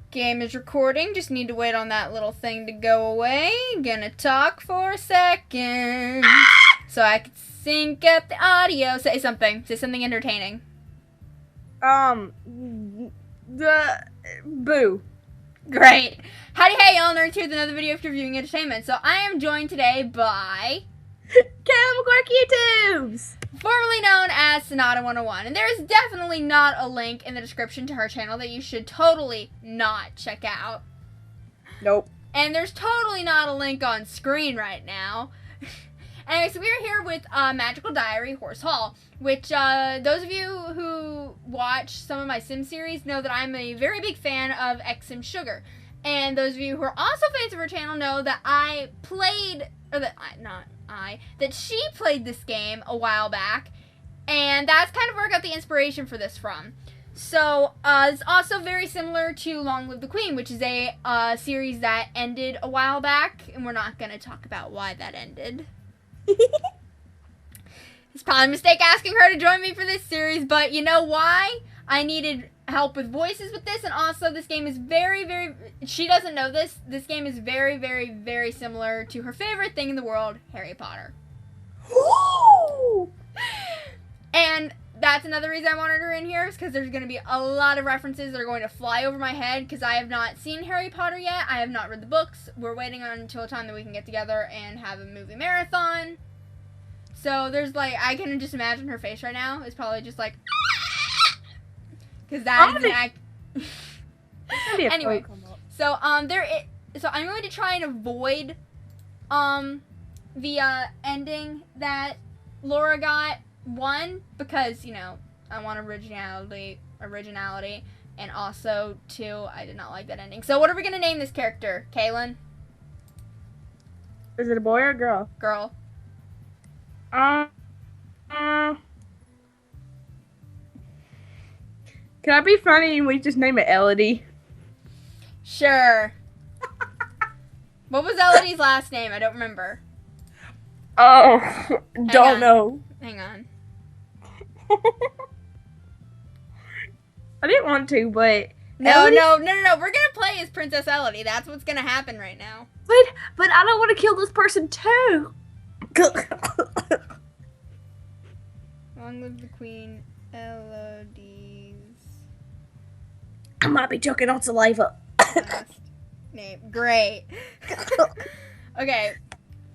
Game is recording. Just need to wait on that little thing to go away. Gonna talk for a second so I can sync up the audio. Say something. Say something entertaining. The boo. Great. Howdy, hey, y'all nerds here with another video of reviewing entertainment. So I am joined today by Kayla McCork YouTubes. formerly known as Sonata 101. And there is definitely not a link in the description to her channel that you should totally not check out. Nope. And there's totally not a link on screen right now. Anyway, so we're here with Magical Diary Horse Hall, which those of you who watch some of my Sim series know that I'm a very big fan of X-Sim Sugar. And those of you who are also fans of her channel know that that she played this game a while back, and that's kind of where I got the inspiration for this from. So, it's also very similar to Long Live the Queen, which is a series that ended a while back, and we're not going to talk about why that ended. It's probably a mistake asking her to join me for this series, but you know why? I needed help with voices with this, and also this game is very, she doesn't know this, game is very similar to her favorite thing in the world, Harry Potter. Woo! And that's another reason I wanted her in here, is because there's going to be a lot of references that are going to fly over my head, because I have not seen Harry Potter yet, I have not read the books, we're waiting until a time that we can get together and have a movie marathon. So there's I can just imagine her face right now, it's probably just like, because that is an act. Anyway, so so I'm going to try and avoid the ending that Laura got. One, because I want originality, and also two, I did not like that ending. So what are we gonna name this character, Kaylin? Is it a boy or a girl? Girl. Can I be funny and we just name it Elodie? Sure. What was Elodie's last name? I don't remember. Oh, don't know. Hang on. I didn't want to, but No. Elodie? We're gonna play as Princess Elodie. That's what's gonna happen right now. But I don't want to kill this person too. Long live the Queen, Elodie's I might be choking on saliva. last name. Great. Okay,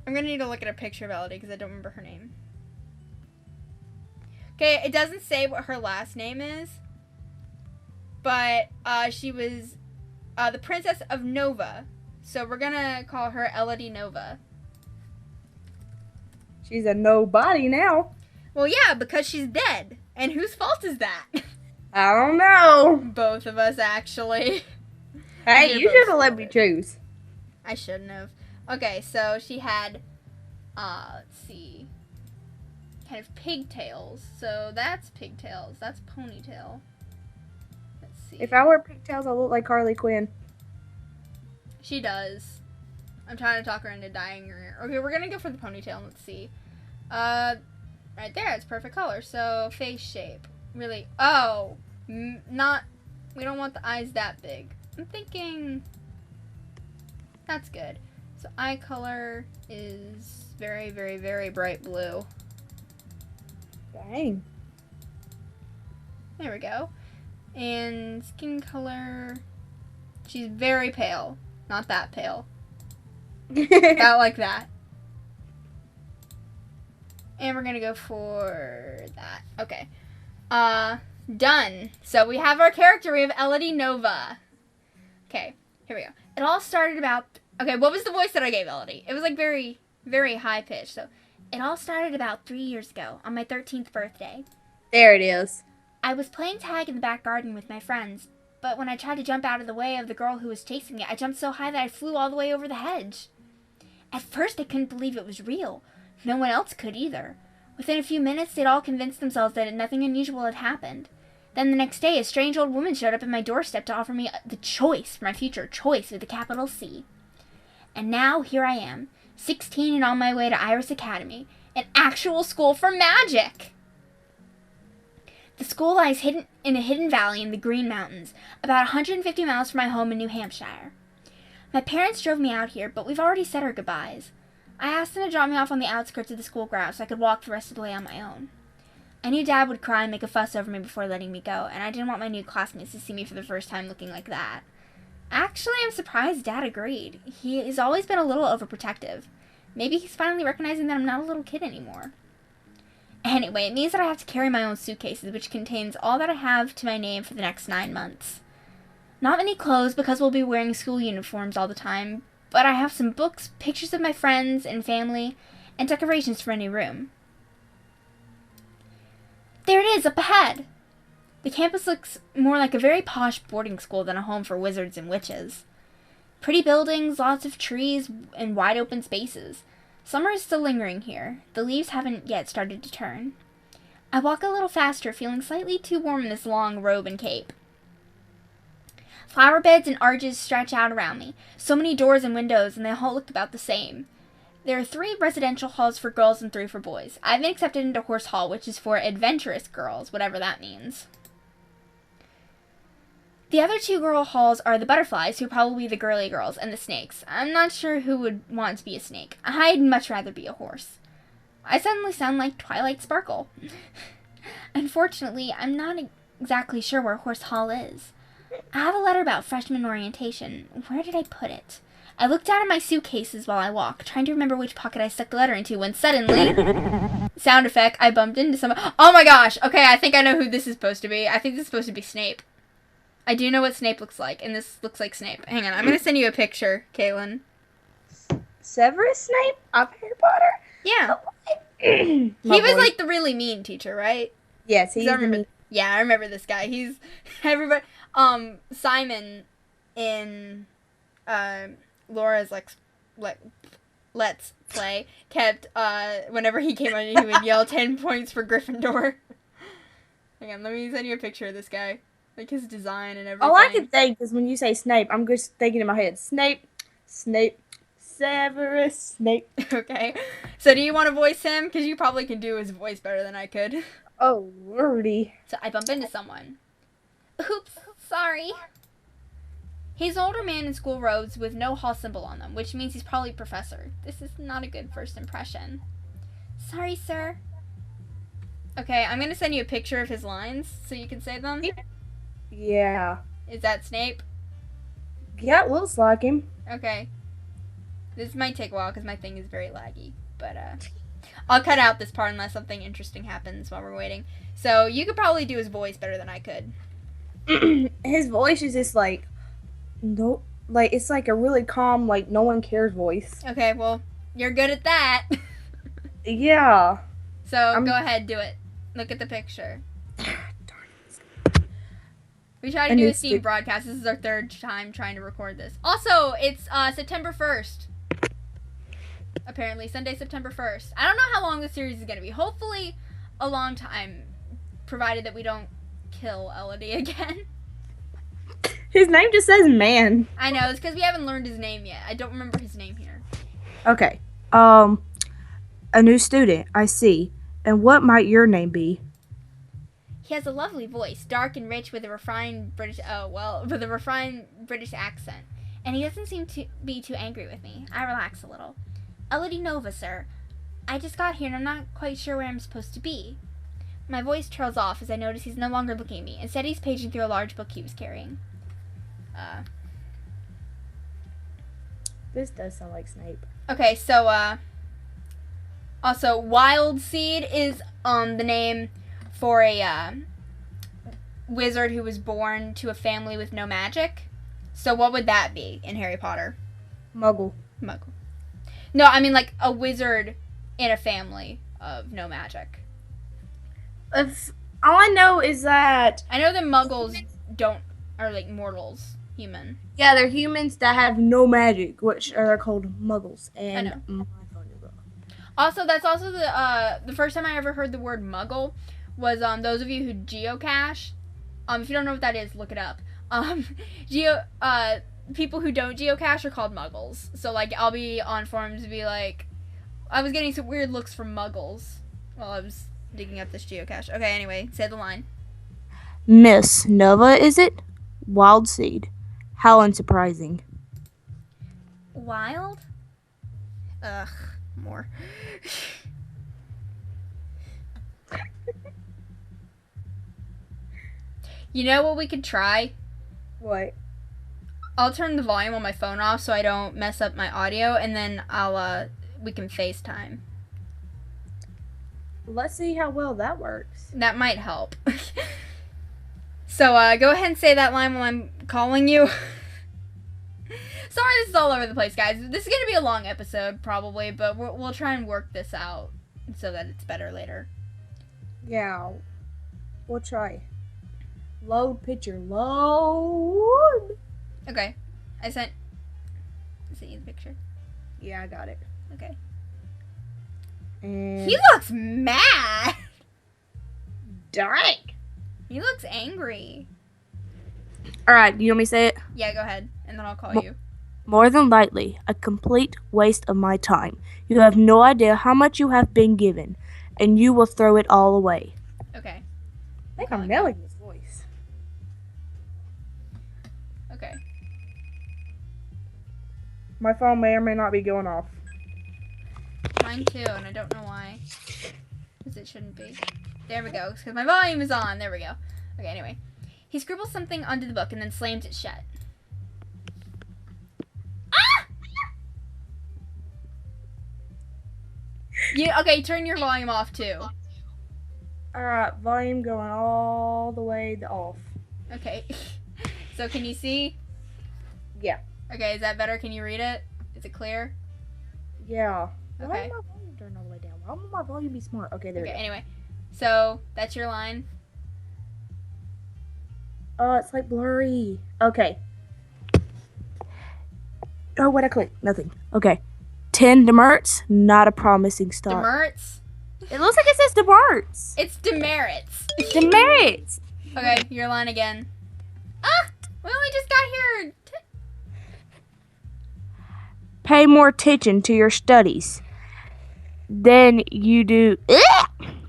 I'm gonna need to look at a picture of Elodie because I don't remember her name. Okay, it doesn't say what her last name is, but she was the Princess of Nova, so we're gonna call her Elodie Nova. She's a nobody now. Well, yeah, because she's dead. And whose fault is that? I don't know. Both of us, actually. Hey, you should have let me choose. I shouldn't have. Okay, so she had, let's see, kind of pigtails. So that's pigtails. That's ponytail. Let's see. If I wear pigtails, I'll look like Harley Quinn. She does. I'm trying to talk her into dyeing her hair. Okay, we're gonna go for the ponytail. Let's see. Right there, it's perfect color. So face shape, really. Oh, not. We don't want the eyes that big. I'm thinking that's good. So eye color is very bright blue. Dang. There we go. And skin color, she's very pale. Not that pale. About like that. And we're gonna go for that. Okay. Done. So we have our character. We have Elodie Nova. Okay, here we go. It all started about... Okay, what was the voice that I gave Elodie? It was like very high pitched. So, it all started about 3 years ago on my 13th birthday. There it is. I was playing tag in the back garden with my friends, but when I tried to jump out of the way of the girl who was chasing me, I jumped so high that I flew all the way over the hedge. At first, I couldn't believe it was real. No one else could either. Within a few minutes, they'd all convinced themselves that nothing unusual had happened. Then the next day, a strange old woman showed up at my doorstep to offer me the choice, my future choice with a capital C. And now, here I am, 16 and on my way to Iris Academy, an actual school for magic! The school lies hidden in a hidden valley in the Green Mountains, about 150 miles from my home in New Hampshire. My parents drove me out here, but we've already said our goodbyes. I asked them to drop me off on the outskirts of the school grounds so I could walk the rest of the way on my own. I knew Dad would cry and make a fuss over me before letting me go, and I didn't want my new classmates to see me for the first time looking like that. Actually, I'm surprised Dad agreed. He has always been a little overprotective. Maybe he's finally recognizing that I'm not a little kid anymore. Anyway, it means that I have to carry my own suitcases, which contains all that I have to my name for the next 9 months. Not many clothes because we'll be wearing school uniforms all the time, but I have some books, pictures of my friends and family, and decorations for a new room. There it is, up ahead! The campus looks more like a very posh boarding school than a home for wizards and witches. Pretty buildings, lots of trees, and wide open spaces. Summer is still lingering here. The leaves haven't yet started to turn. I walk a little faster, feeling slightly too warm in this long robe and cape. Flower beds and arches stretch out around me. So many doors and windows, and they all look about the same. There are 3 residential halls for girls and 3 for boys. I've been accepted into Horse Hall, which is for adventurous girls, whatever that means. The other 2 girl halls are the butterflies, who are probably the girly girls, and the snakes. I'm not sure who would want to be a snake. I'd much rather be a horse. I suddenly sound like Twilight Sparkle. Unfortunately, I'm not exactly sure where Horse Hall is. I have a letter about freshman orientation. Where did I put it? I looked down at my suitcases while I walked, trying to remember which pocket I stuck the letter into, when suddenly... sound effect, I bumped into someone. Oh my gosh! Okay, I think I know who this is supposed to be. I think this is supposed to be Snape. I do know what Snape looks like, and this looks like Snape. Hang on, I'm gonna send you a picture, Kaylin. Severus Snape of Harry Potter? Yeah. He was like the really mean teacher, right? Yes, he's mean. Yeah, I remember this guy. He's everybody. Simon in Laura's Let's Play kept whenever he came on, he would yell 10 points for Gryffindor. Hang on, let me send you a picture of this guy. Like his design and everything. All I can think is when you say Snape, I'm just thinking in my head, Snape, Severus Snape. Okay. So do you want to voice him? Because you probably can do his voice better than I could. Oh, lordy. So I bump into someone. Oops, sorry. He's an older man in school robes with no hall symbol on them, which means he's probably a professor. This is not a good first impression. Sorry, sir. Okay, I'm going to send you a picture of his lines so you can say them. Yeah. Is that Snape? Yeah, it looks like him. Okay. This might take a while because my thing is very laggy. But, I'll cut out this part unless something interesting happens while we're waiting. So, you could probably do his voice better than I could. His voice is just like, no, like, it's like a really calm, like, no one cares voice. Okay, well, you're good at that. Yeah. So, go ahead, do it. Look at the picture. We try to do a Steam broadcast. This is our 3rd time trying to record this. Also, it's September 1st. Apparently, Sunday, September 1st. I don't know how long this series is going to be. Hopefully, a long time, provided that we don't kill Elodie again. His name just says man. I know, it's because we haven't learned his name yet. I don't remember his name here. Okay. A new student, I see. And what might your name be? He has a lovely voice, dark and rich with a refined British accent. And he doesn't seem to be too angry with me. I relax a little. Elodie Nova, sir. I just got here and I'm not quite sure where I'm supposed to be. My voice trails off as I notice he's no longer looking at me. Instead, he's paging through a large book he was carrying. This does sound like Snape. Okay, so, also, Wild Seed is, the name for a, wizard who was born to a family with no magic. So what would that be in Harry Potter? Muggle. No, I mean, like, a wizard in a family of no magic. If all I know is that... I know that muggles are, like, mortals. Human. Yeah, they're humans that have no magic, which are called muggles. And I know. Also, that's also the first time I ever heard the word muggle was those of you who geocache. If you don't know what that is, look it up. People who don't geocache are called muggles. So, like, I'll be on forums to be like, I was getting some weird looks from muggles while I was digging up this geocache. Okay, anyway, say the line. Miss Nova, is it? Wild seed. How unsurprising. Wild? Ugh, more. You know what we could try? What? I'll turn the volume on my phone off so I don't mess up my audio, and then we can FaceTime. Let's see how well that works. That might help. So, go ahead and say that line while I'm calling you. Sorry this is all over the place, guys. This is going to be a long episode, probably, but we'll try and work this out so that it's better later. Yeah. We'll try. Load picture. Load! Okay. I sent you the picture. Yeah, I got it. Okay. And He looks mad! dang! He looks angry. Alright, do you want me to say it? Yeah, go ahead, and then I'll call you. More than likely, a complete waste of my time. You have no idea how much you have been given, and you will throw it all away. Okay. I think I'm nailing his voice. Okay. My phone may or may not be going off. Mine too, and I don't know why. Because it shouldn't be. There we go, because my volume is on. There we go. Okay, anyway. He scribbles something onto the book and then slams it shut. Ah! Okay, turn your volume off too. Alright, volume going all the way to off. Okay. So can you see? Yeah. Okay, is that better? Can you read it? Is it clear? Yeah. Why Okay. did my volume turn all the way down? Why would my volume be smart? Okay, there we Okay, go. anyway. So, that's your line. It's like blurry. Okay. Oh, what I click? Nothing. Okay. 10 demerits, not a promising start. Demerits? It looks like it says demerits. It's demerits. Demerits. Okay, your line again. Ah! We only just got here. Pay more attention to your studies than you do.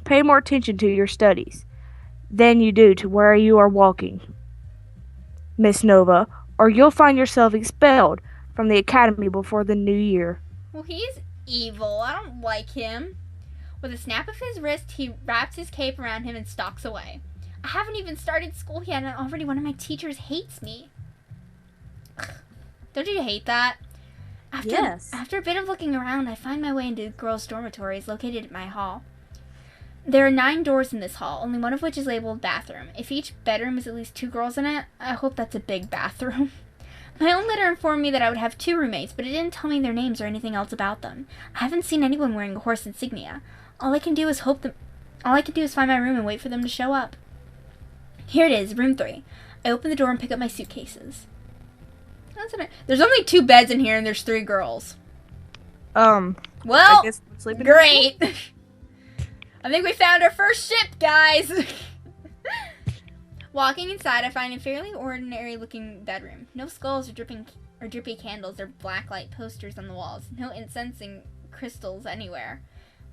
Pay more attention to your studies than you do to where you are walking, Miss Nova, or you'll find yourself expelled from the academy before the new year. Well, he's evil. I don't like him. With a snap of his wrist, he wraps his cape around him and stalks away. I haven't even started school yet, and already one of my teachers hates me. Ugh. Don't you hate that? Yes. After a bit of looking around, I find my way into the girls' dormitories located at my hall. There are 9 doors in this hall, only one of which is labeled bathroom. If each bedroom has at least 2 girls in it, I hope that's a big bathroom. My own letter informed me that I would have 2 roommates, but it didn't tell me their names or anything else about them. I haven't seen anyone wearing a horse insignia. All I can do is find my room and wait for them to show up. Here it is, room 3. I open the door and pick up my suitcases. There's only 2 beds in here and there's 3 girls. Well, Well, I guess we're sleeping great. I think we found our first ship, guys. Walking inside, I find a fairly ordinary-looking bedroom. No skulls or drippy candles or blacklight posters on the walls. No incensing crystals anywhere.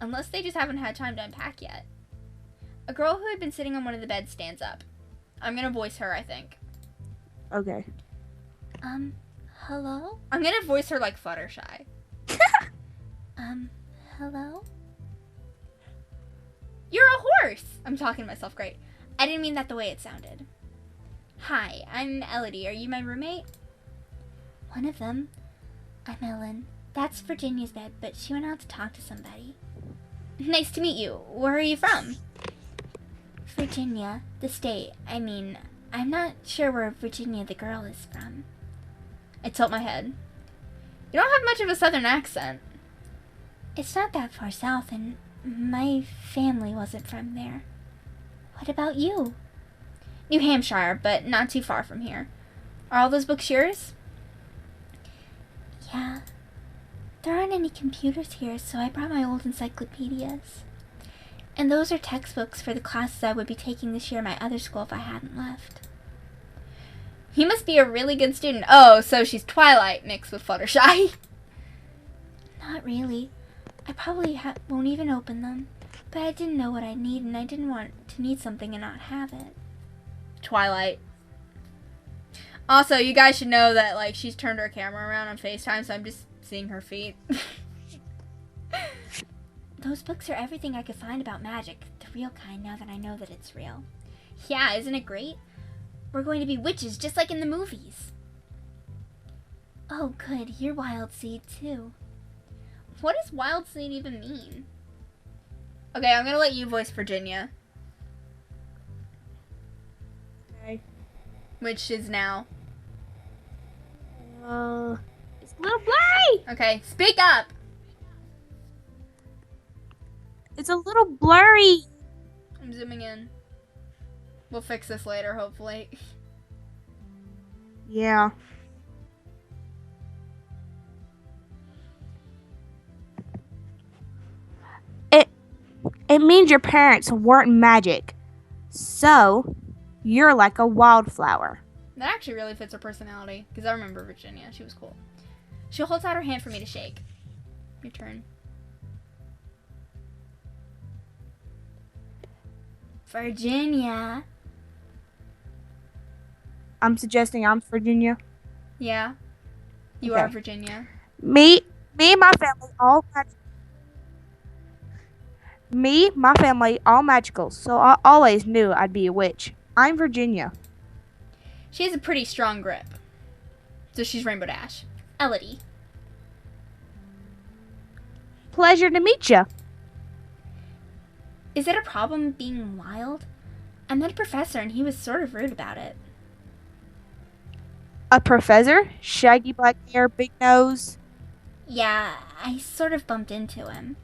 Unless they just haven't had time to unpack yet. A girl who had been sitting on one of the beds stands up. I'm gonna voice her, I think. Okay. Hello? I'm gonna voice her like Fluttershy. Hello? You're a horse! I'm talking to myself, great. I didn't mean that the way it sounded. Hi, I'm ELODIE. Are you my roommate? One of them. I'm Ellen. That's Virginia's bed, but she went out to talk to somebody. Nice to meet you. Where are you from? Virginia, the state. I mean, I'm not sure where Virginia the girl is from. I tilt my head. You don't have much of a southern accent. It's not that far south, and my family wasn't from there. What about you? New Hampshire, but not too far from here. Are all those books yours? Yeah. There aren't any computers here, so I brought my old encyclopedias. And those are textbooks for the classes I would be taking this year at my other school if I hadn't left. You must be a really good student. Oh, so she's Twilight mixed with Fluttershy. Not really. I probably won't even open them. But I didn't know what I need, and I didn't want to need something and not have it. Twilight. Also, you guys should know that, like, she's turned her camera around on FaceTime, so I'm just seeing her feet. Those books are everything I could find about magic. The real kind, now that I know that it's real. Yeah, isn't it great? We're going to be witches, just like in the movies. Oh, good. You're Wild Seed, too. What does Wild Seed even mean? Okay, I'm gonna let you voice Virginia. Okay. Which is now. It's a little blurry. Okay, speak up! It's a little blurry. I'm zooming in. We'll fix this later, hopefully. Yeah. It means your parents weren't magic. So, you're like a wildflower. That actually really fits her personality, because I remember Virginia. She was cool. She holds out her hand for me to shake. Your turn. Virginia. I'm suggesting I'm Virginia. Yeah. You Okay. are Virginia. Me and my family all magical, so I always knew I'd be a witch. I'm Virginia. She has a pretty strong grip. So she's Rainbow Dash. ELODIE. Pleasure to meet you. Is it a problem being wild? I met a professor and he was sort of rude about it. A professor? Shaggy black hair, big nose. Yeah, I sort of bumped into him.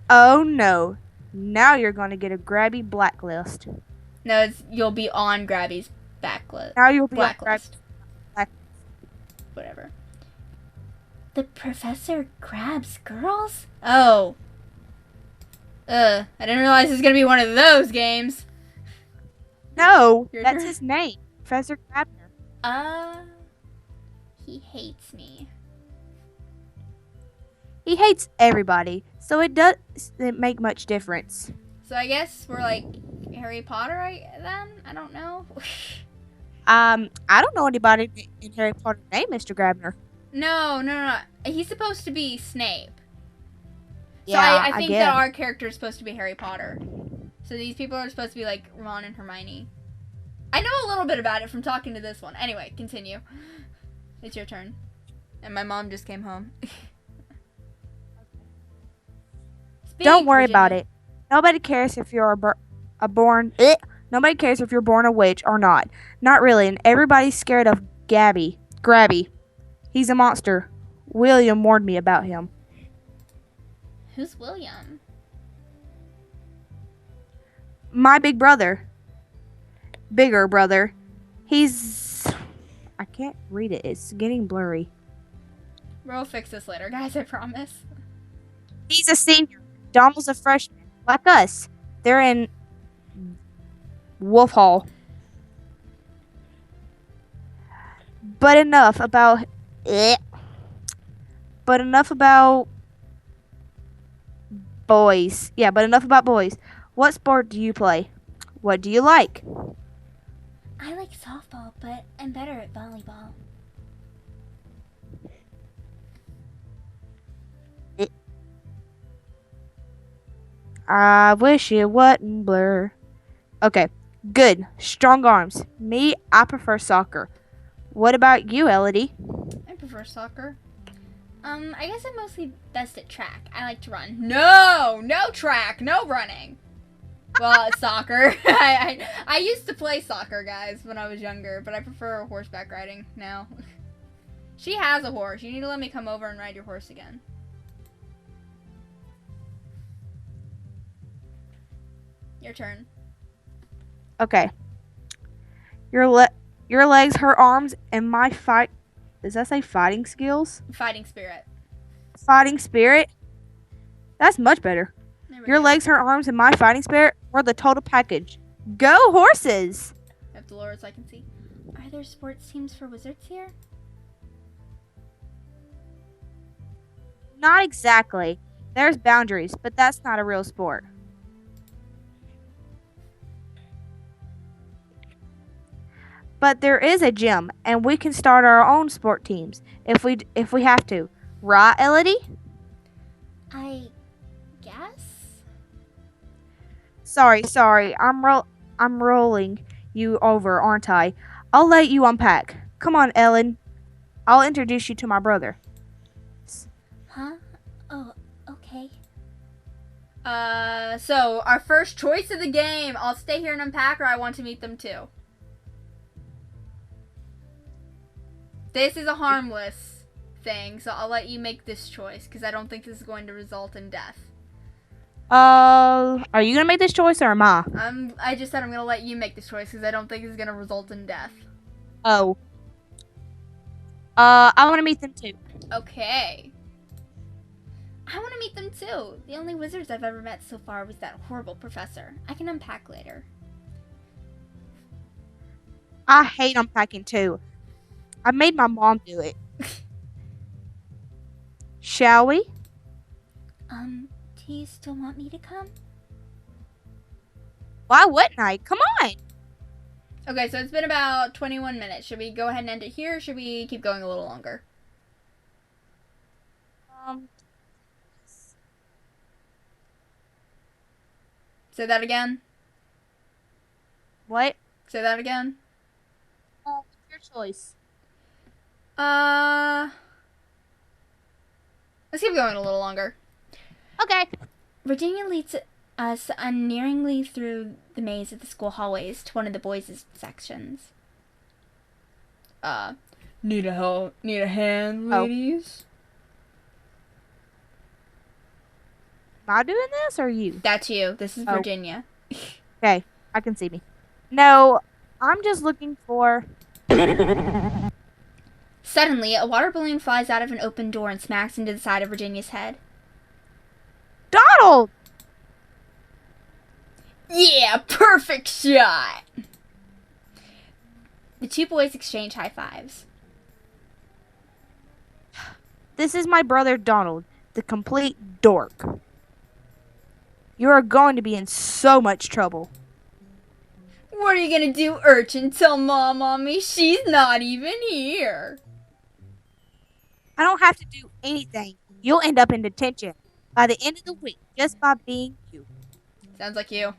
Oh no. Now you're going to get a grabby blacklist. No, you'll be on Grabby's backlist. Now you'll be on Blacklist. Black- Whatever. The professor grabs girls? Oh. I didn't realize it was going to be one of those games. No, Your that's turn. his name. Professor Grabner. He hates me. He hates everybody, so it doesn't make much difference. So I guess we're like Harry Potter then? I don't know. I don't know anybody in Harry Potter named Mr. Grabner. No. He's supposed to be Snape. So Yeah, I think get that it. our character is supposed to be Harry Potter. So these people are supposed to be like Ron and Hermione. I know a little bit about it from talking to this one. Anyway, continue. It's your turn. And my mom just came home. Don't worry about it. Nobody cares if you're Nobody cares if you're born a witch or not. Not really, and everybody's scared of Grabby. He's a monster. William warned me about him. Who's William? My bigger brother. I can't read it. It's getting blurry. We'll fix this later, guys, I promise. He's a senior. Donald's a freshman. Like us. They're in Wolf Hall. But enough about boys. Yeah, but enough about boys. What sport do you play? What do you like? I like softball, but I'm better at volleyball. I wish it wasn't blur. Okay, good. Strong arms. Me, I prefer soccer. What about you, Elodie? I prefer soccer. I guess I'm mostly best at track. I like to run. No track, no running. Well, it's soccer. I used to play soccer, guys, when I was younger, but I prefer horseback riding now. She has a horse. You need to let me come over and ride your horse again. Your turn. Okay. Your legs, her arms, and my fight. Does that say fighting skills? Fighting spirit. Fighting spirit? That's much better. There we Your go. legs, her arms, and my fighting spirit were the total package. Go horses! I have to lower it so I can see. Are there sports teams for wizards here? Not exactly. There's boundaries, but that's not a real sport. But there is a gym, and we can start our own sport teams if we have to. Right, Elodie? I guess? Sorry. I'm rolling you over, aren't I? I'll let you unpack. Come on, Ellen. I'll introduce you to my brother. Huh? Oh, okay. So our first choice of the game. I'll stay here and unpack, or I want to meet them too. This is a harmless thing, so I'll let you make this choice, because I don't think this is going to result in death. Are you gonna make this choice or am I? I just said I'm gonna let you make this choice, because I don't think it's gonna result in death. Oh. I want to meet them too. Okay. I want to meet them too. The only wizards I've ever met so far was that horrible professor. I can unpack later. I hate unpacking too. I made my mom do it. Shall we? Do you still want me to come? Why wouldn't I? Come on. Okay, so it's been about 21 minutes. Should we go ahead and end it here, or should we keep going a little longer? Say that again. What? Say that again. Your choice. Let's keep going a little longer. Okay. Virginia leads us unerringly through the maze of the school hallways to one of the boys' sections. Need a hand, ladies? Am I doing this or you? That's you. This is Virginia. Okay, I can see me. No, I'm just looking for... Suddenly, a water balloon flies out of an open door and smacks into the side of Virginia's head. Donald! Yeah, perfect shot! The two boys exchange high fives. This is my brother Donald, the complete dork. You are going to be in so much trouble. What are you gonna do, urchin? Tell Mom on me? She's not even here. I don't have to do anything. You'll end up in detention by the end of the week just by being you. Sounds like you.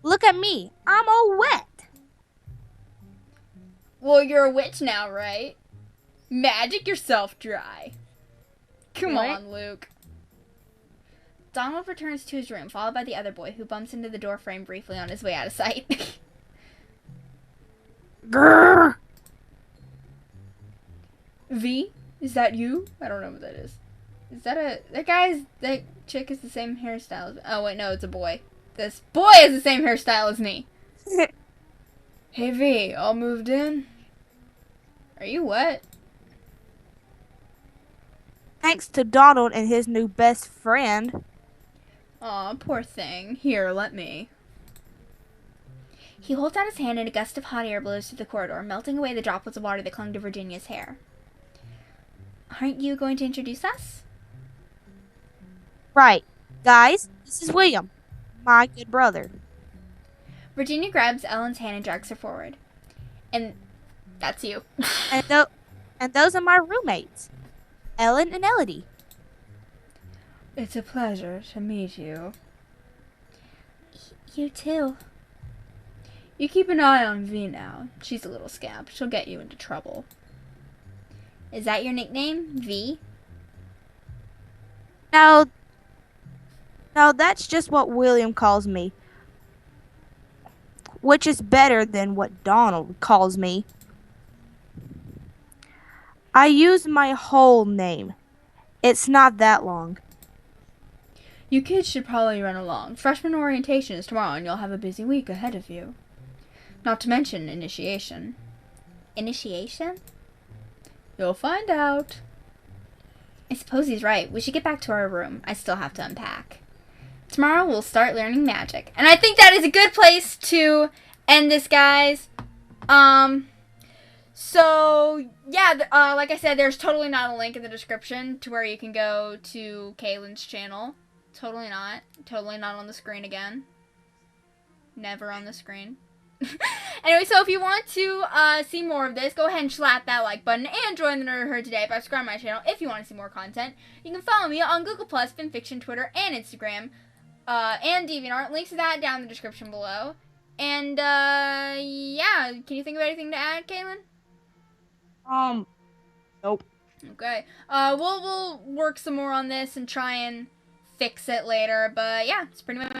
Look at me. I'm all wet. Well, you're a witch now, right? Magic yourself dry. Come What? on, Luke. Donald returns to his room, followed by the other boy, who bumps into the door frame briefly on his way out of sight. Grrr. V? Is that you? I don't know what that is. Is that that chick is the same hairstyle as... Oh, wait, no, it's a boy. This boy has the same hairstyle as me. Hey, V, all moved in? Are you what? Thanks to Donald and his new best friend. Aw, poor thing. Here, let me. He holds out his hand and a gust of hot air blows through the corridor, melting away the droplets of water that clung to Virginia's hair. Aren't you going to introduce us? Right. Guys, this is William, my good brother. Virginia grabs Ellen's hand and drags her forward. And that's you. And those are my roommates, Ellen and Elodie. It's a pleasure to meet you. You too. You keep an eye on V now. She's a little scamp. She'll get you into trouble. Is that your nickname, V? No, that's just what William calls me. Which is better than what Donald calls me. I use my whole name. It's not that long. You kids should probably run along. Freshman orientation is tomorrow and you'll have a busy week ahead of you. Not to mention initiation. Initiation? You'll find out. I suppose he's right. We should get back to our room. I still have to unpack. Tomorrow we'll start learning magic. And I think that is a good place to end this, guys. So, yeah, like I said, there's totally not a link in the description to where you can go to Kaylin's channel. Totally not. Totally not on the screen again. Never on the screen. Anyway, so if you want to see more of this, go ahead and slap that like button and join the Nerd Herd today by subscribing to my channel if you want to see more content. You can follow me on Google+, FinFiction, Twitter, and Instagram, and DeviantArt. Links to that down in the description below. And, yeah, can you think of anything to add, Kaylin? Nope. Okay. We'll work some more on this and try and fix it later, but yeah, it's pretty much